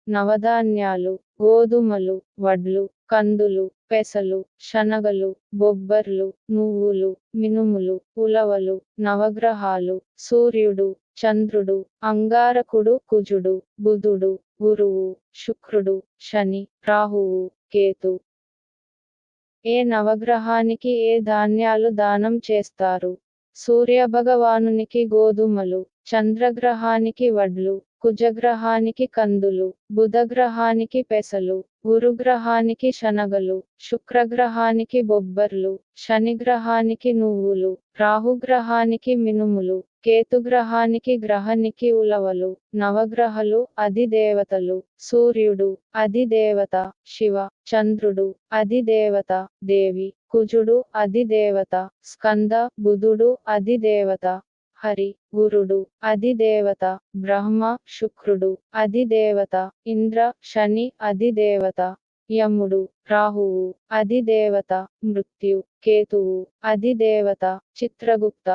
నవధాన్యాలు, గోధుమలు, వడ్లు, కందులు, పెసలు, శనగలు, బొబ్బర్లు, నువ్వులు, మినుములు, ఉలవలు, నవగ్రహాలు, సూర్యుడు, చంద్రుడు, అంగారకుడు, కుజుడు, బుధుడు, గురువు, శుక్రుడు, శని, రాహువు, కేతు. ఏ నవగ్రహానికి ఏ ధాన్యాలు దానం చేస్తారు? సూర్యభగవానునికి గోధుమలు, చంద్రగ్రహానికి వడ్లు, కుజగ్రహానికి కందులు, బుధగ్రహానికి పెసలు, గురుగ్రహానికి శనగలు, శుక్రగ్రహానికి బొబ్బర్లు, శనిగ్రహానికి నువ్వులు, రాహుగ్రహానికి మినుములు, కేతుగ్రహానికి గ్రహనికి ఉలవలు. నవగ్రహలు అధిదేవతలు: సూర్యుడు అధిదేవత శివ, చంద్రుడు అధిదేవత దేవి, కుజుడు అధిదేవత స్కంద, బుధుడు అధిదేవత హరి, గురుడు అధిదేవత బ్రహ్మ, శుక్రుడు అధిదేవత ఇంద్ర, శని అధిదేవత యముడు, రాహువు అధిదేవత మృత్యు, కేతువు అధిదేవత చిత్రగుప్త,